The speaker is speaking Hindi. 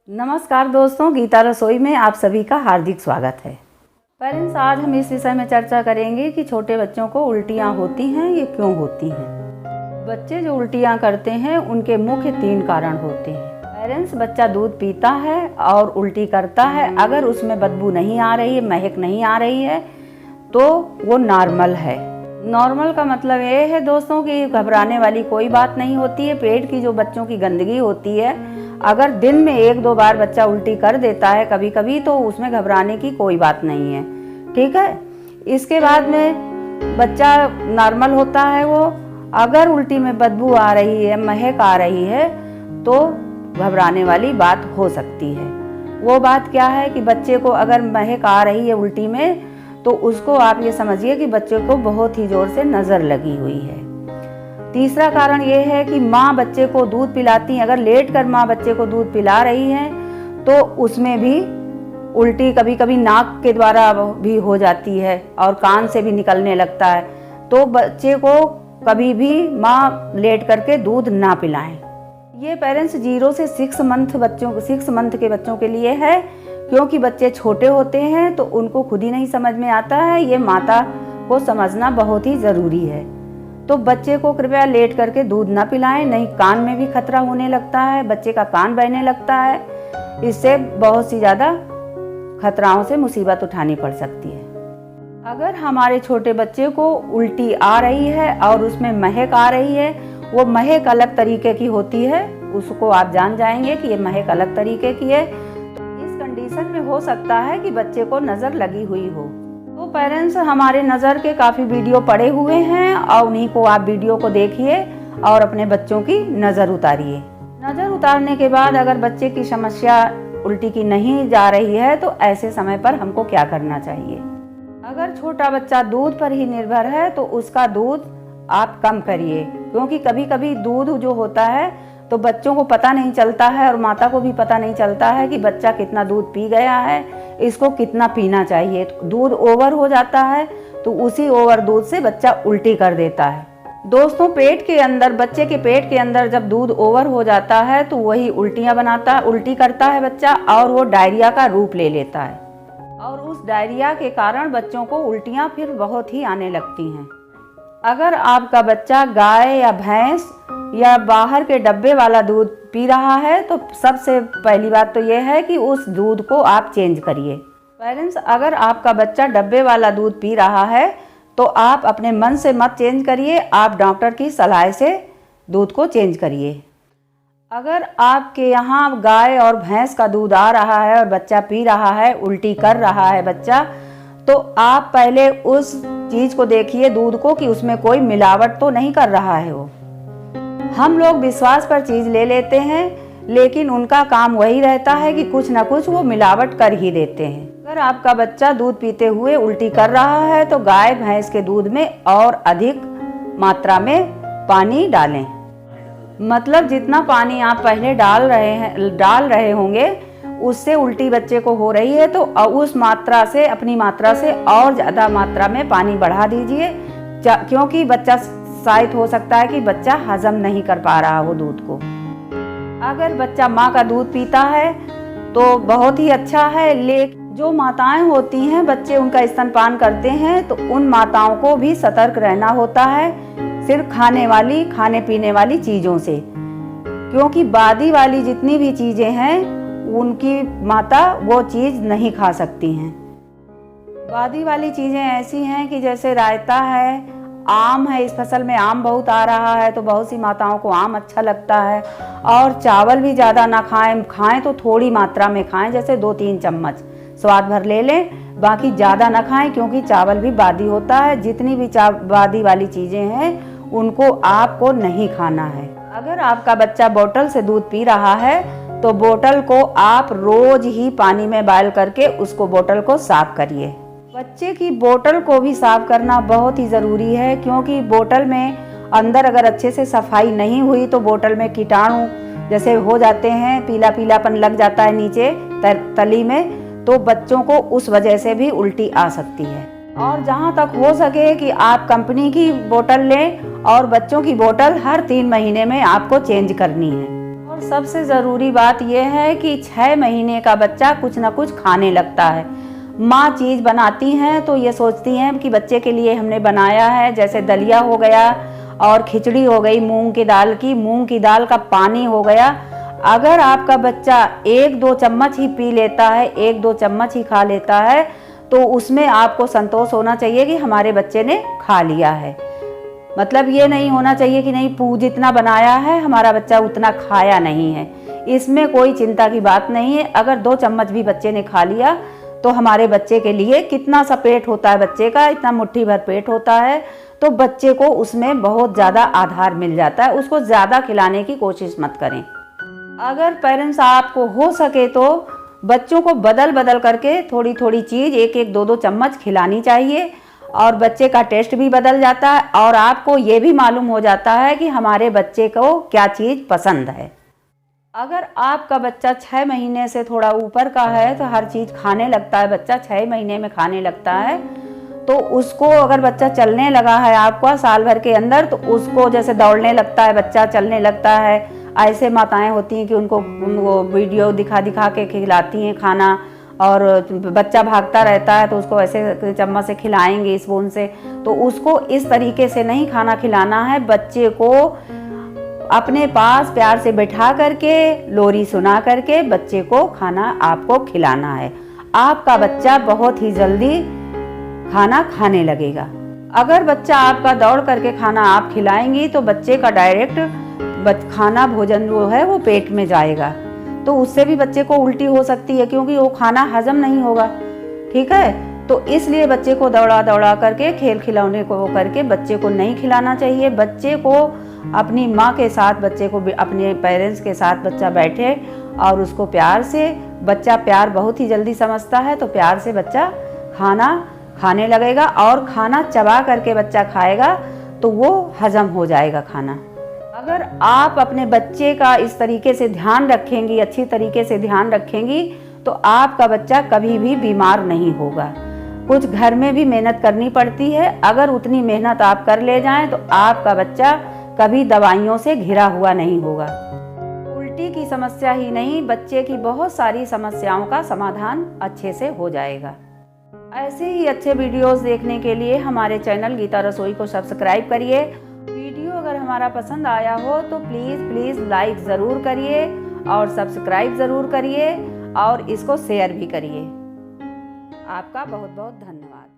नमस्कार दोस्तों, गीता रसोई में आप सभी का हार्दिक स्वागत है। पेरेंट्स, आज हम इस विषय में चर्चा करेंगे कि छोटे बच्चों को उल्टियाँ होती हैं, ये क्यों होती हैं। बच्चे जो उल्टियाँ करते हैं उनके मुख्य 3 कारण होते हैं। पेरेंट्स, बच्चा दूध पीता है और उल्टी करता है, अगर उसमें बदबू नहीं आ रही है, महक नहीं आ रही है तो वो नॉर्मल है। नॉर्मल का मतलब ये है दोस्तों कि घबराने वाली कोई बात नहीं होती है। पेट की जो बच्चों की गंदगी होती है, अगर दिन में 1-2 बार बच्चा उल्टी कर देता है कभी कभी, तो उसमें घबराने की कोई बात नहीं है, ठीक है। इसके बाद में बच्चा नॉर्मल होता है। वो अगर उल्टी में बदबू आ रही है, महक आ रही है तो घबराने वाली बात हो सकती है। वो बात क्या है कि बच्चे को अगर महक आ रही है उल्टी में, तो उसको आप ये समझिए कि बच्चे को बहुत ही ज़ोर से नज़र लगी हुई है। तीसरा कारण ये है कि माँ बच्चे को दूध पिलाती है, अगर लेट कर माँ बच्चे को दूध पिला रही है तो उसमें भी उल्टी कभी कभी नाक के द्वारा भी हो जाती है और कान से भी निकलने लगता है। तो बच्चे को कभी भी माँ लेट करके दूध ना पिलाएं। ये पेरेंट्स 0 से 6 मंथ के बच्चों के लिए है, क्योंकि बच्चे छोटे होते हैं तो उनको खुद ही नहीं समझ में आता है। ये माता को समझना बहुत ही ज़रूरी है। तो बच्चे को कृपया लेट करके दूध ना पिलाएं, नहीं कान में भी खतरा होने लगता है, बच्चे का कान बहने लगता है। इससे बहुत सी ज़्यादा खतराओं से मुसीबत उठानी पड़ सकती है। अगर हमारे छोटे बच्चे को उल्टी आ रही है और उसमें महक आ रही है, वो महक अलग तरीके की होती है, उसको आप जान जाएंगे कि ये महक अलग तरीके की है। तो इस कंडीशन में हो सकता है कि बच्चे को नज़र लगी हुई हो। तो पेरेंट्स, हमारे नज़र के काफ़ी वीडियो पड़े हुए हैं और उन्हीं को आप वीडियो को देखिए और अपने बच्चों की नज़र उतारिए। नज़र उतारने के बाद अगर बच्चे की समस्या उल्टी की नहीं जा रही है तो ऐसे समय पर हमको क्या करना चाहिए। अगर छोटा बच्चा दूध पर ही निर्भर है तो उसका दूध आप कम करिए, क्योंकि कभी कभी दूध जो होता है तो बच्चों को पता नहीं चलता है और माता को भी पता नहीं चलता है कि बच्चा कितना दूध पी गया है, इसको कितना पीना चाहिए। तो दूध ओवर हो जाता है तो उसी ओवर दूध से बच्चा उल्टी कर देता है। दोस्तों, बच्चे के पेट के अंदर जब दूध ओवर हो जाता है तो वही उल्टी करता है बच्चा, और वो डायरिया का रूप ले लेता है। और उस डायरिया के कारण बच्चों को उल्टियाँ फिर बहुत ही आने लगती हैं। अगर आपका बच्चा गाय या भैंस या बाहर के डब्बे वाला दूध पी रहा है तो सबसे पहली बात तो यह है कि उस दूध को आप चेंज करिए। पेरेंट्स, अगर आपका बच्चा डब्बे वाला दूध पी रहा है तो आप अपने मन से मत चेंज करिए, आप डॉक्टर की सलाह से दूध को चेंज करिए। अगर आपके यहाँ गाय और भैंस का दूध आ रहा है और बच्चा पी रहा है, उल्टी कर रहा है बच्चा, तो आप पहले उस चीज़ को देखिए, दूध को, कि उसमें कोई मिलावट तो नहीं कर रहा है वो। हम लोग विश्वास पर चीज़ ले लेते हैं, लेकिन उनका काम वही रहता है कि कुछ ना कुछ वो मिलावट कर ही देते हैं। अगर आपका बच्चा दूध पीते हुए उल्टी कर रहा है तो गाय भैंस के दूध में और अधिक मात्रा में पानी डालें। मतलब जितना पानी आप पहले डाल रहे होंगे उससे उल्टी बच्चे को हो रही है तो उस मात्रा से, अपनी मात्रा से और ज़्यादा मात्रा में पानी बढ़ा दीजिए, क्योंकि बच्चा शायद हो सकता है कि बच्चा हजम नहीं कर पा रहा हो दूध को। अगर बच्चा माँ का दूध पीता है तो बहुत ही अच्छा है, लेकिन जो माताएं होती हैं, बच्चे उनका स्तनपान करते हैं, तो उन माताओं को भी सतर्क रहना होता है सिर्फ खाने पीने वाली चीज़ों से, क्योंकि बादी वाली जितनी भी चीज़ें हैं उनकी माता वो चीज़ नहीं खा सकती हैं। बादी वाली चीज़ें ऐसी हैं कि जैसे रायता है, आम है, इस फसल में आम बहुत आ रहा है तो बहुत सी माताओं को आम अच्छा लगता है। और चावल भी ज़्यादा ना खाएं तो थोड़ी मात्रा में खाएं, जैसे 2-3 चम्मच स्वाद भर ले लें, बाकी ज़्यादा ना खाएं, क्योंकि चावल भी बादी होता है। जितनी भी बादी वाली चीज़ें हैं उनको आपको नहीं खाना है। अगर आपका बच्चा बोतल से दूध पी रहा है तो बोतल को आप रोज़ ही पानी में बॉयल करके उसको बोतल को साफ करिए। बच्चे की बोतल को भी साफ करना बहुत ही ज़रूरी है, क्योंकि बोतल में अंदर अगर अच्छे से सफाई नहीं हुई तो बोतल में कीटाणु जैसे हो जाते हैं, पीला पीलापन लग जाता है नीचे तली में, तो बच्चों को उस वजह से भी उल्टी आ सकती है। और जहाँ तक हो सके कि आप कंपनी की बोतल लें, और बच्चों की बोतल हर 3 महीने में आपको चेंज करनी है। और सबसे ज़रूरी बात यह है कि 6 महीने का बच्चा कुछ ना कुछ खाने लगता है। माँ चीज़ बनाती हैं तो ये सोचती हैं कि बच्चे के लिए हमने बनाया है, जैसे दलिया हो गया और खिचड़ी हो गई मूंग की दाल का पानी हो गया। अगर आपका बच्चा 1-2 चम्मच ही पी लेता है, 1-2 चम्मच ही खा लेता है, तो उसमें आपको संतोष होना चाहिए कि हमारे बच्चे ने खा लिया है। मतलब ये नहीं होना चाहिए कि नहीं जितना बनाया है हमारा बच्चा उतना खाया नहीं है। इसमें कोई चिंता की बात नहीं है। अगर 2 चम्मच भी बच्चे ने खा लिया तो हमारे बच्चे के लिए कितना सा पेट होता है, बच्चे का इतना मुट्ठी भर पेट होता है, तो बच्चे को उसमें बहुत ज़्यादा आधार मिल जाता है। उसको ज़्यादा खिलाने की कोशिश मत करें। अगर पेरेंट्स आपको हो सके तो बच्चों को बदल बदल करके थोड़ी थोड़ी चीज़ 1-1, 2-2 चम्मच खिलानी चाहिए और बच्चे का टेस्ट भी बदल जाता है और आपको ये भी मालूम हो जाता है कि हमारे बच्चे को क्या चीज़ पसंद है। अगर आपका बच्चा 6 महीने से थोड़ा ऊपर का है तो हर चीज़ खाने लगता है, बच्चा 6 महीने में खाने लगता है, तो उसको अगर बच्चा चलने लगा है आपका साल भर के अंदर, तो उसको जैसे दौड़ने लगता है, बच्चा चलने लगता है। ऐसे माताएं होती हैं कि उनको वो वीडियो दिखा दिखा के खिलाती हैं खाना, और बच्चा भागता रहता है तो उसको ऐसे चम्मच से खिलाएंगे, स्पून से। तो उसको इस तरीके से नहीं खाना खिलाना है। बच्चे को अपने पास प्यार से बैठा करके लोरी सुना करके बच्चे को खाना आपको खिलाना है। आपका बच्चा बहुत ही जल्दी खाना खाने लगेगा। अगर बच्चा आपका दौड़ करके खाना आप खिलाएंगी तो बच्चे का डायरेक्ट खाना भोजन जो है वो पेट में जाएगा, तो उससे भी बच्चे को उल्टी हो सकती है क्योंकि वो खाना हजम नहीं होगा। ठीक है, तो इसलिए बच्चे को दौड़ा दौड़ा करके खेल खिलौने को करके बच्चे को नहीं खिलाना चाहिए। बच्चे को अपनी माँ के साथ, बच्चे को अपने पेरेंट्स के साथ बच्चा बैठे और उसको प्यार से, बच्चा प्यार बहुत ही जल्दी समझता है, तो प्यार से बच्चा खाना खाने लगेगा और खाना चबा करके बच्चा खाएगा तो वो हजम हो जाएगा खाना। अगर आप अपने बच्चे का इस तरीके से ध्यान रखेंगी, अच्छी तरीके से ध्यान रखेंगी, तो आपका बच्चा कभी भी बीमार नहीं होगा। कुछ घर में भी मेहनत करनी पड़ती है, अगर उतनी मेहनत आप कर ले जाएं तो आपका बच्चा कभी दवाइयों से घिरा हुआ नहीं होगा। उल्टी की समस्या ही नहीं, बच्चे की बहुत सारी समस्याओं का समाधान अच्छे से हो जाएगा। ऐसे ही अच्छे वीडियोस देखने के लिए हमारे चैनल गीता रसोई को सब्सक्राइब करिए। वीडियो अगर हमारा पसंद आया हो तो प्लीज़ लाइक ज़रूर करिए और सब्सक्राइब ज़रूर करिए और इसको शेयर भी करिए। आपका बहुत बहुत धन्यवाद।